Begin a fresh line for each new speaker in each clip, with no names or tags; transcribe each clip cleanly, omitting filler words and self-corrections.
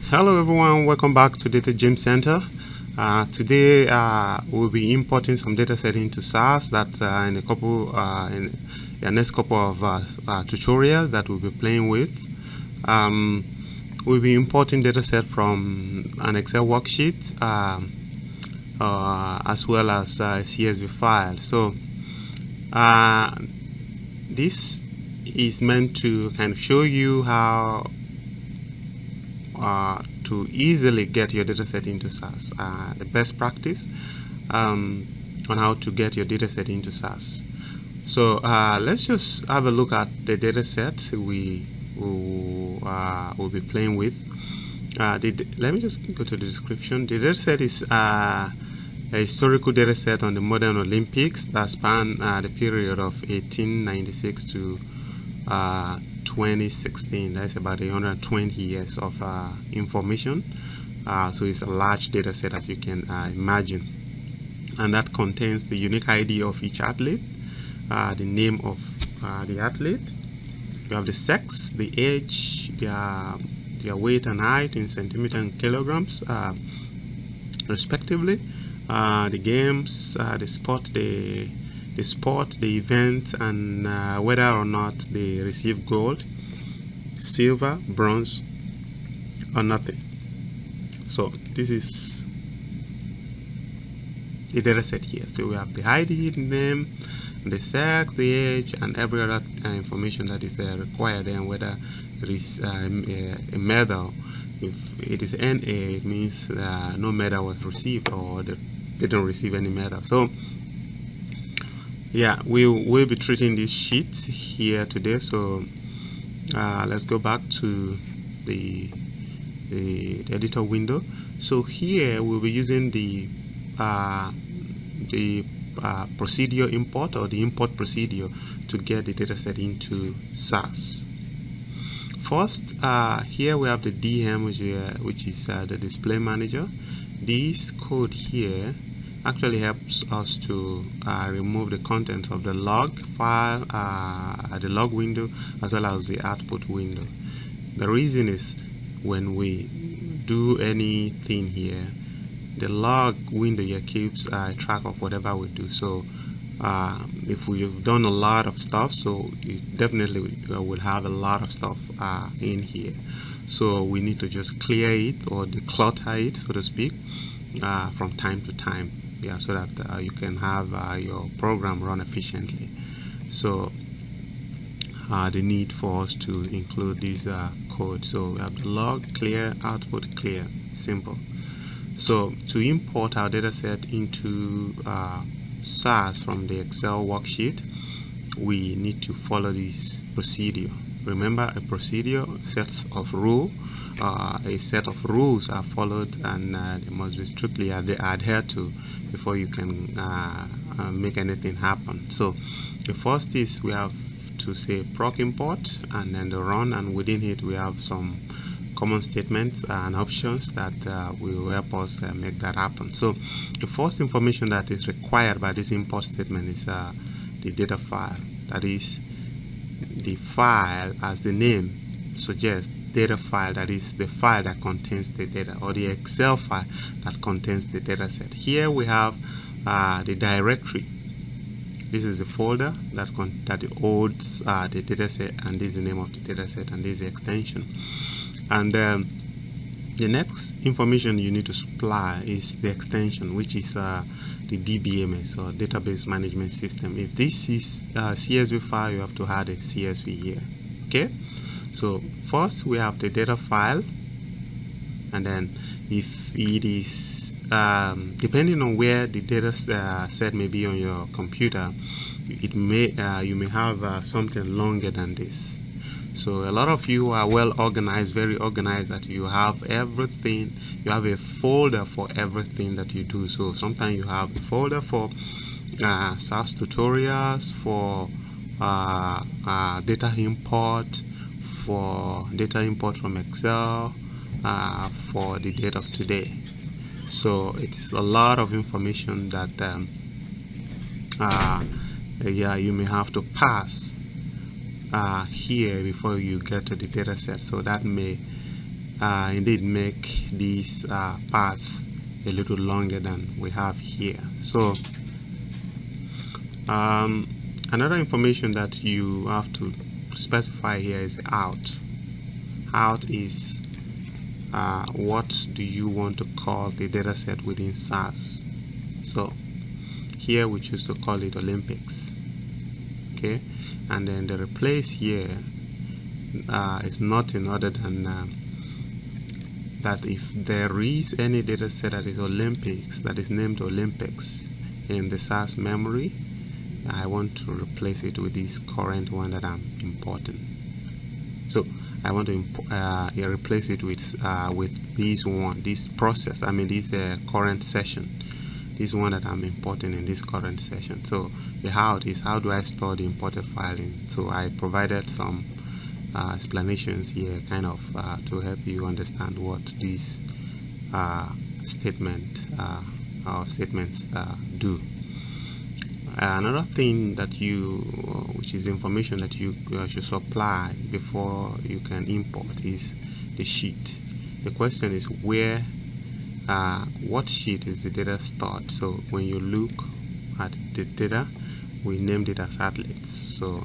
Hello everyone, welcome back to Data Gym Center. Today we'll be importing some data set into SAS that in the next couple of tutorials that we'll be playing with. We'll be importing data set from an Excel worksheet as well as a CSV file. So this is meant to kind of show you how to easily get your data set into SAS, the best practice on how to get your data set into SAS. So let's just have a look at the data set we will be playing with. Let me just go to the description. The data set is a historical data set on the modern Olympics that span the period of 1896 to 2016. That's about 120 years of information. So it's a large data set, as you can imagine, and that contains the unique ID of each athlete, the name of the athlete. You have the sex, the age, their weight and height in centimeters and kilograms, respectively, the games, the sport, the event, and whether or not they receive gold, silver, bronze, or nothing. So this is the data set here. So we have the ID, the name, the sex, the age, and every other information that is required, and whether there is a medal. If it is NA, it means no medal was received, or they didn't receive any medal. So yeah, we will be treating this sheet here today. So let's go back to the editor window. So here we'll be using the procedure import, or the import procedure, to get the dataset into SAS. First, here we have the DM, which is the display manager. This code here actually helps us to remove the contents of the log file, the log window, as well as the output window. The reason is, when we do anything here, the log window here keeps track of whatever we do. So if we've done a lot of stuff, so it definitely will have a lot of stuff in here. So we need to just clear it, or declutter it, so to speak, from time to time. Yeah, so that you can have your program run efficiently. So the need for us to include this code. So we have the log, clear, output, clear, simple. So to import our data set into SAS from the Excel worksheet, we need to follow this procedure. Remember, a procedure, sets of rules. A set of rules are followed, and they must be strictly adhered to before you can make anything happen. So the first is, we have to say PROC import, and then the run, and within it we have some common statements and options that will help us make that happen. So the first information that is required by this import statement is the data file. That is the file, as the name suggests, data file, that is the file that contains the data, or the Excel file that contains the data set. Here we have the directory. This is the folder that holds the data set, and this is the name of the data set, and this is the extension. And the next information you need to supply is the extension, which is the DBMS, or Database Management System. If this is a CSV file, you have to add a CSV here. Okay, so first we have the data file, and then if it is depending on where the data set may be on your computer, it may you may have something longer than this. So a lot of you are well organized, very organized, that you have everything. You have a folder for everything that you do. So sometimes you have a folder for SAS tutorials, for data import, from Excel, for the date of today. So it's a lot of information that you may have to pass here before you get to the data set. So that may indeed make this path a little longer than we have here. So another information that you have to specify here is the out. Out is what do you want to call the data set within SAS. So here we choose to call it Olympics. Okay, and then the replace here is nothing other than that if there is any data set that is Olympics, that is named Olympics in the SAS memory, I want to replace it with this current one that I'm importing. So I want to replace it with this process. I mean this current session. This one that I'm importing in this current session. So the how is how do I store the imported file in. So I provided some explanations here, kind of to help you understand what these statements do. Another thing that which is information that you should supply before you can import, is the sheet. The question is where, what sheet is the data stored? So when you look at the data, we named it as athletes. So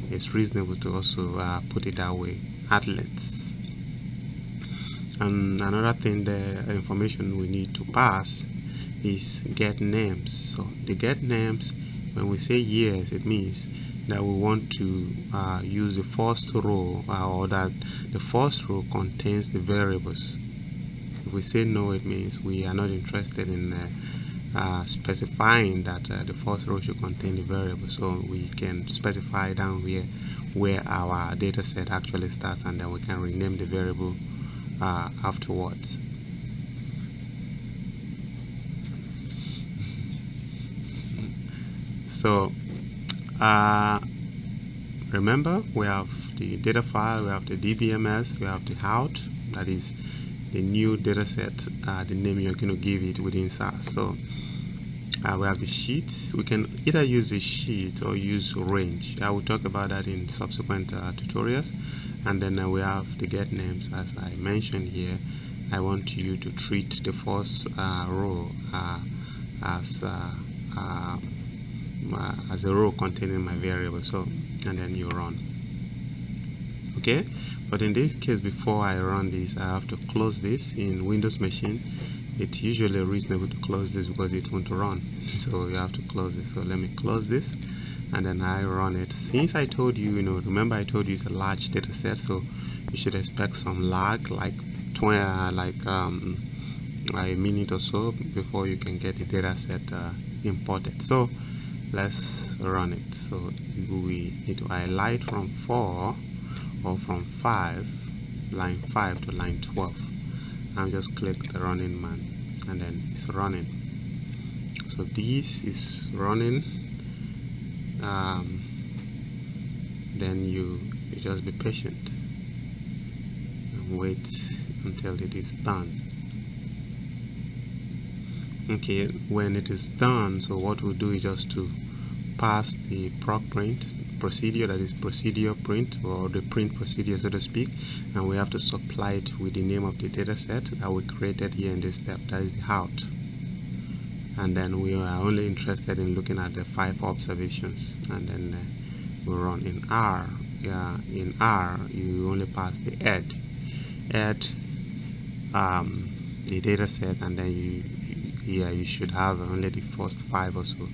it's reasonable to also put it that way, athletes. And another thing, the information we need to pass is get names. So the get names, when we say yes, it means that we want to use the first row, or that the first row contains the variables. If we say no, it means we are not interested in specifying that the first row should contain the variable. So we can specify down here where our data set actually starts, and then we can rename the variable afterwards. So remember, we have the data file, we have the DBMS, we have the out, that is the new data set, the name you're going to give it within SAS. So we have the sheet. We can either use the sheet or use range. I will talk about that in subsequent tutorials. And then we have the get names. As I mentioned here, I want you to treat the first row as a row containing my variable. So, and then you run. Okay, but in this case, before I run this, I have to close this. In Windows machine, it's usually reasonable to close this because it won't run. So you have to close it. So let me close this, and then I run it. Since I told you, remember I told you it's a large data set, so you should expect some lag, like a minute or so before you can get the data set imported. So let's run it. So we need to highlight from 4 or from 5, line 5 to line 12, and just click the running man, and then it's running. So this is running. Then you just be patient and wait until it is done. Okay, when it is done, so what we'll do is just to pass the PROC print procedure, that is procedure print, or the print procedure, so to speak, and we have to supply it with the name of the data set that we created here in this step, that is the out. And then we are only interested in looking at the 5 observations, and then we run in R. In R, you only pass the add the data set, and then you should have only the first 5 or so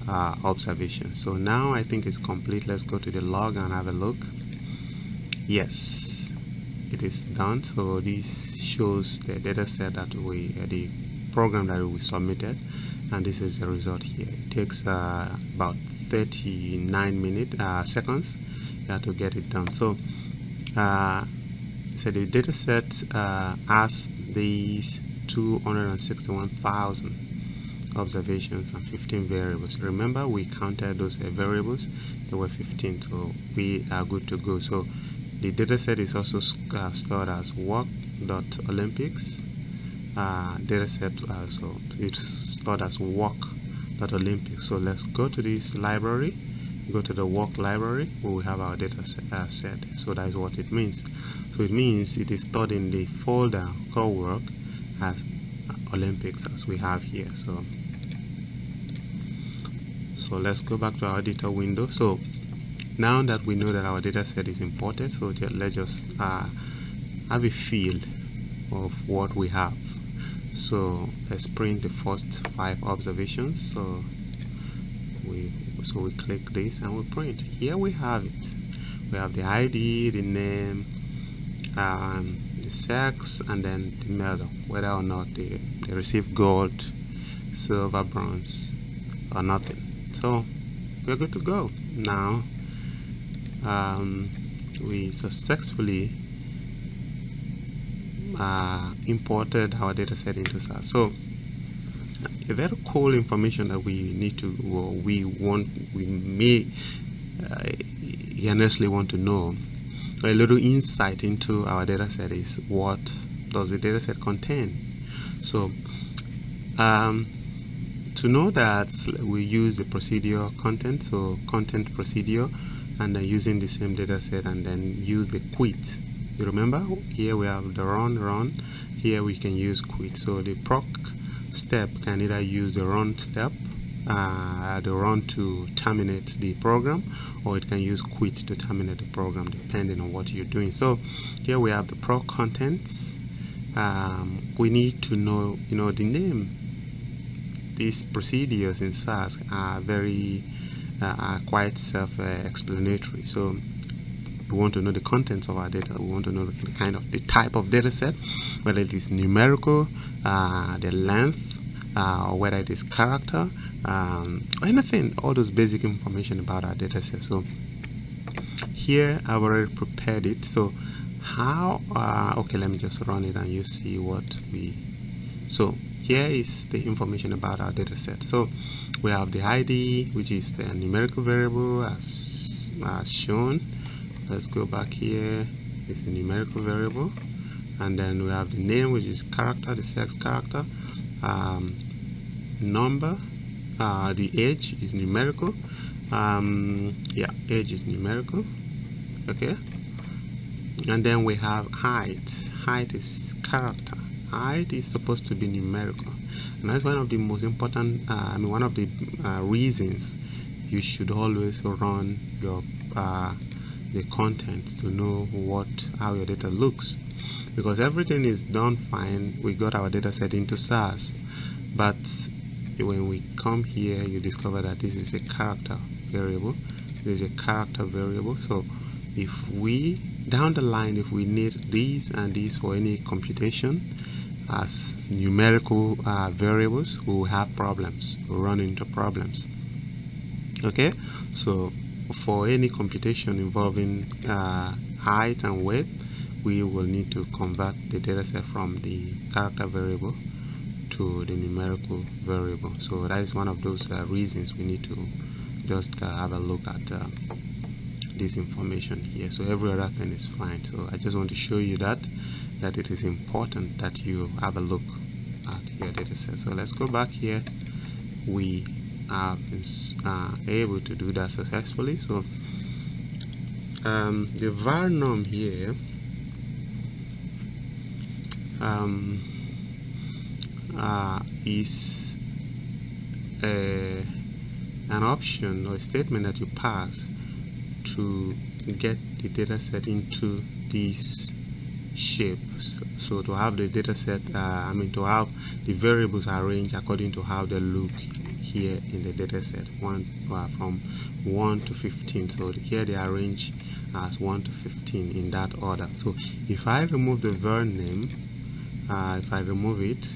observations. So now I think it's complete. Let's go to the log and have a look. Yes, it is done. So this shows the data set that the program that we submitted, and this is the result here. It takes about 39 seconds to get it done. So the data set has these 261,000 observations and 15 variables. Remember, we counted those variables. There were 15, so we are good to go. So the data set is also stored as work.olympics data set. So it's stored as work.olympics. So let's go to this library go to the work library, we will have our data set. So that is what it means. So it means it is stored in the folder called work as Olympics, as we have here. So let's go back to our editor window. So now that we know that our data set is imported, so let's just have a feel of what we have. So let's print the first 5 observations. So we click this and we print. Here we have it. We have the ID, the name, the sex, and then the medal, whether or not they receive gold, silver, bronze, or nothing. So we're good to go. Now we successfully imported our data set into SAS. So a very cool information that we need to, or we may honestly want to know, a little insight into our data set is what does the data set contain. So to know that, we use the procedure content, so content procedure, and then using the same data set, and then use the quit. You remember, here we have the run, here we can use quit. So the PROC step can either use the run step, the run to terminate the program, or it can use quit to terminate the program, depending on what you're doing. So here we have the PROC contents. We need to know, the name. These procedures in SAS are quite self-explanatory. So we want to know the contents of our data. We want to know the type of data set, whether it is numerical, the length, or whether it is character, or anything, all those basic information about our data set. So here I've already prepared it. So how, okay, let me just run it and you see what so here is the information about our data set. So we have the ID, which is the numerical variable as shown. Let's go back here. It's a numerical variable, and then we have the name, which is character, the sex character, number, the age is numerical. Age is numerical. Okay, and then we have height. Height is character. Height is supposed to be numerical, and that's one of the most important. One of the reasons you should always run your the content to know how your data looks, because everything is done fine. We got our data set into SAS, but when we come here, you discover that this is a character variable. This is a character variable. So if we down the line, if we need these and these for any computation as numerical variables, we will have problems. We'll run into problems. Okay, so for any computation involving height and weight, we will need to convert the data set from the character variable to the numerical variable. So that is one of those reasons we need to just have a look at this information here. So every other thing is fine. So I just want to show you that it is important that you have a look at your data set. So let's go back here. We have been able to do that successfully. So the var num here is an option or a statement that you pass to get the data set into this shape. So to have the data set, to have the variables arranged according to how they look here in the data set, from 1 to 15. So here they are arranged as 1 to 15 in that order. So if I remove the var name, if I remove it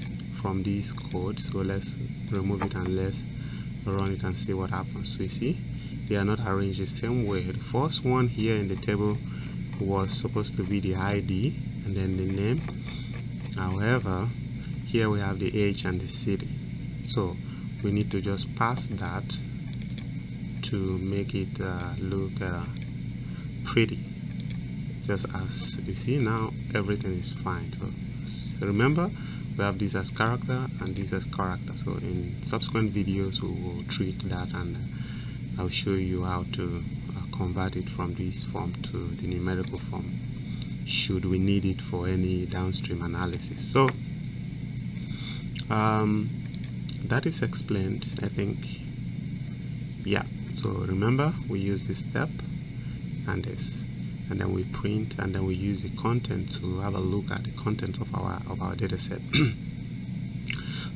from this code, so let's remove it and let's run it and see what happens. So you see, they are not arranged the same way. The first one here in the table was supposed to be the ID and then the name. However, here we have the age and the city. So we need to just pass that to make it look pretty. Just as you see now, everything is fine. So remember, we have this as character and this as character. So in subsequent videos, we will treat that and I'll show you how to convert it from this form to the numerical form should we need it for any downstream analysis. So that is explained, I think. Yeah, so remember, we use this step and this, and then we print, and then we use the content to have a look at the content of our data set.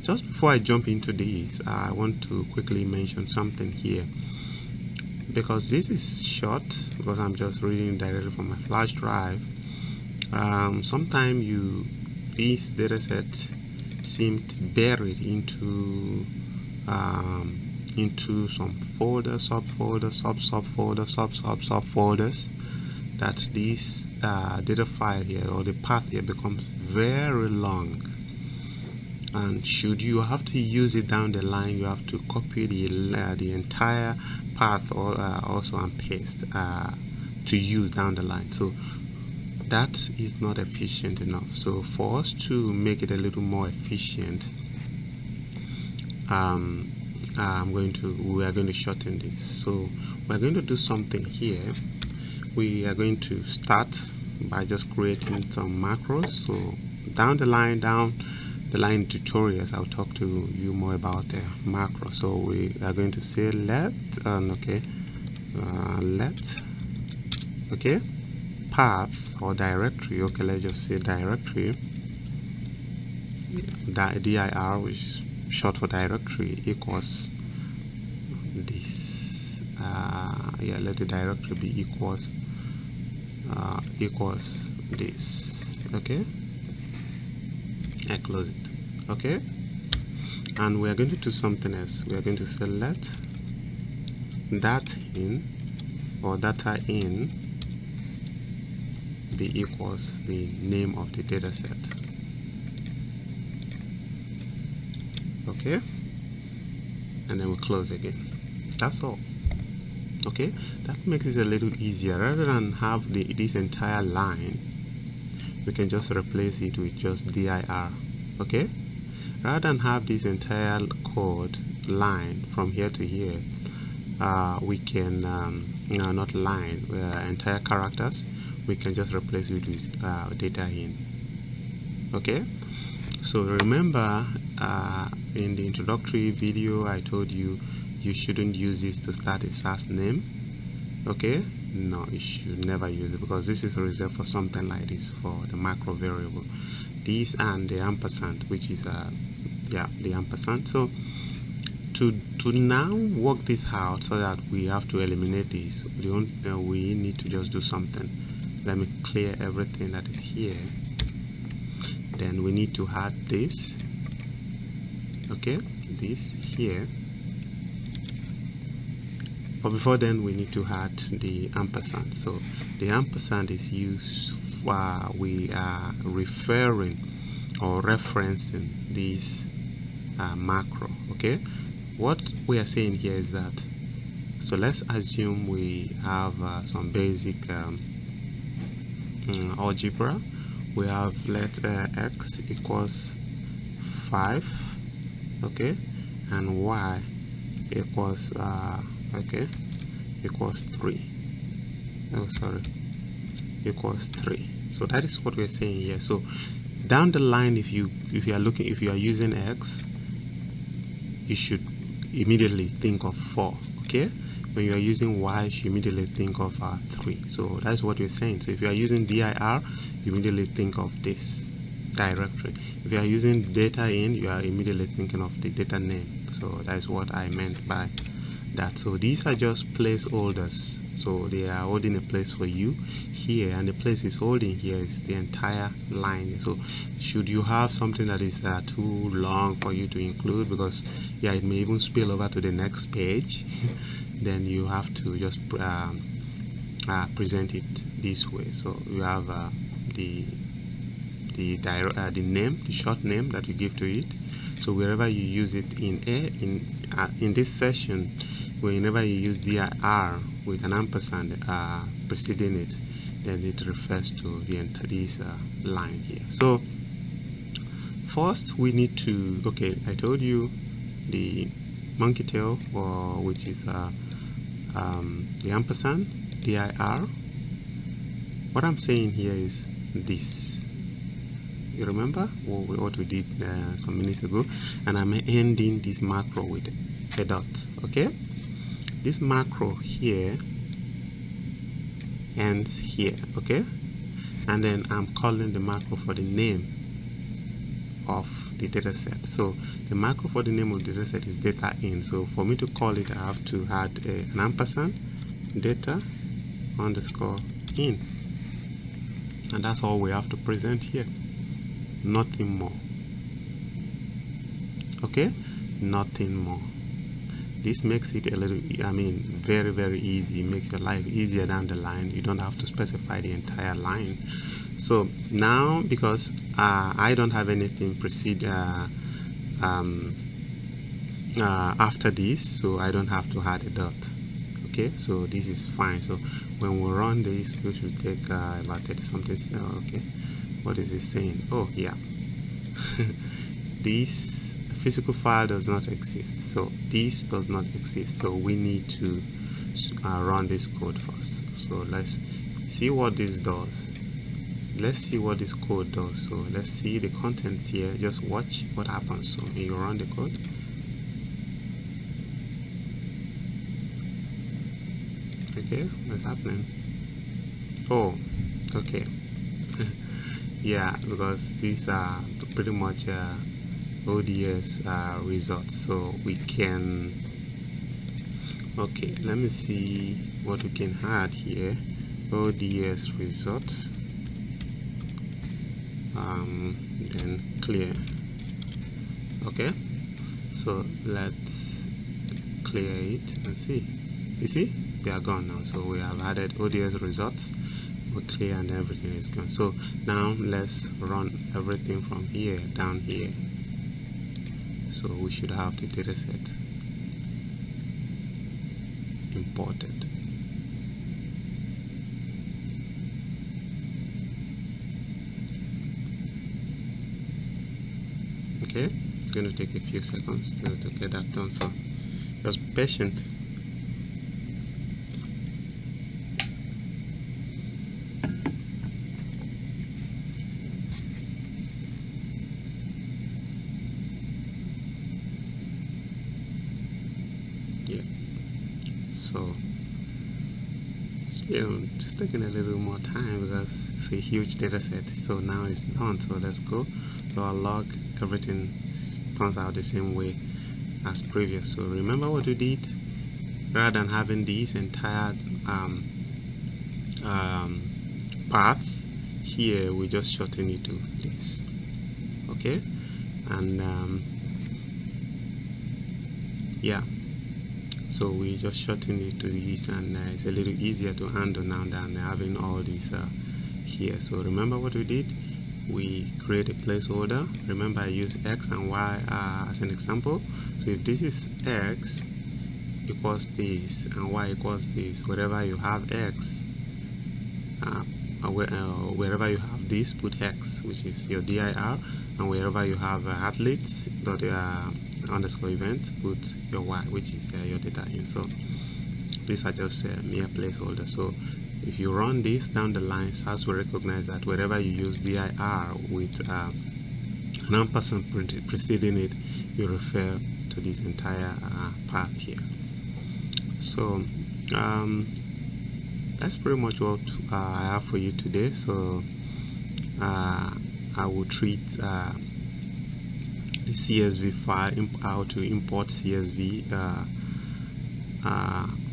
Just before I jump into this, I want to quickly mention something here, because this is short, because I'm just reading directly from my flash drive. Sometimes this data set seems buried into some folders, subfolders, subfolders, that this data file here, or the path here, becomes very long. And should you have to use it down the line, you have to copy the entire path also and paste to use down the line. So that is not efficient enough. So for us to make it a little more efficient, we are going to shorten this. So we're going to do something here. We are going to start by just creating some macros. So down the line tutorials, I'll talk to you more about macro. So we are going to say let path or directory. Okay, let's just say directory, dir, which is short for directory, equals this. Let the directory be equals this. Okay, I close it. Okay, and we are going to do something else. We are going to select that in, or data in, be equals the name of the data set. Okay, and then we close again. That's all. Okay, that makes it a little easier. Rather than have this entire line, we can just replace it with just dir. Okay, rather than have this entire code line from here to here, we can not line, entire characters, we can just replace it with data in. Okay, so remember, in the introductory video I told you shouldn't use this to start a SAS name. Okay, no, you should never use it, because this is reserved for something like this, for the macro variable, this and the ampersand, which is the ampersand. So to now work this out, so that we have to eliminate this, we need to just do something. Let me clear everything that is here. Then we need to add this. Okay, this here. But before then, we need to add the ampersand. So the ampersand is used while we are referring or referencing this macro. Okay, what we are saying here is that, so let's assume we have some basic algebra. We have let x equals 5, okay, and y equals equals 3. Equals 3. So that is what we're saying here. So down the line, if you are using x, you should immediately think of 4. Okay, when you are using y, you should immediately think of 3. So that's what we're saying. So if you are using dir, you immediately think of this directory. If you are using data in, you are immediately thinking of the data name. So that's what I meant by that. So these are just placeholders. So they are holding a place for you here, and the place is holding here is the entire line. So should you have something that is too long for you to include, because it may even spill over to the next page, then you have to just present it this way. So you have the name, the short name that you give to it. So wherever you use it in this session, whenever you use dir with an ampersand preceding it, then it refers to this line here. So first we need to, I told you the monkey tail, which is the ampersand, dir. What I'm saying here is this. You remember what we did some minutes ago? And I'm ending this macro with a dot. Okay? This macro here ends here. Okay? And then I'm calling the macro for the name of the data set. So the macro for the name of the data set is data in. So for me to call it, I have to add an ampersand, data underscore in. And that's all we have to present here. Nothing more. Okay? Nothing more. This makes it a little, very, very easy. It makes your life easier down the line. You don't have to specify the entire line. So now, because I don't have anything precede after this, so I don't have to add a dot. Okay, so this is fine. So when we run this, we should take about 30 something. Okay, what is it saying? Oh yeah, this physical file does not exist. So this does not exist. So we need to run this code first. So let's see what this does. Let's see what this code does. So let's see the contents here. Just watch what happens. So you run the code. Okay, what's happening? Oh, okay. Yeah, because these are pretty much ODS results. So we can. Okay, let me see what we can add here. ODS results. Then clear. Okay, so let's clear it and see. You see, they are gone now. So we have added ODS results. We clear and everything is gone. So now let's run everything from here down here. So we should have the data set imported. Okay, it's going to take a few seconds to get that done, so just be patient. Yeah, so just taking a little more time because it's a huge data set. So now it's done, so let's go. So I'll log everything, turns out the same way as previous. So remember what we did? Rather than having this entire path here, we just shorten it to this. Okay, and yeah, so we just shorten it to this, and it's a little easier to handle now than having all these here. So remember what we did? We create a placeholder. Remember, I use X and Y as an example. So if this is X equals this and Y equals this, wherever you have X, wherever you have this, put X, which is your dir, and wherever you have athletes underscore event, put your Y, which is your data in. So these are just mere placeholder. So if you run this down the line, SAS will recognize that wherever you use dir with an ampersand preceding it, you refer to this entire path here. So that's pretty much what I have for you today. So I will treat the CSV file, how to import CSV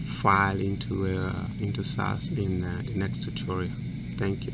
file into SAS in the next tutorial. Thank you.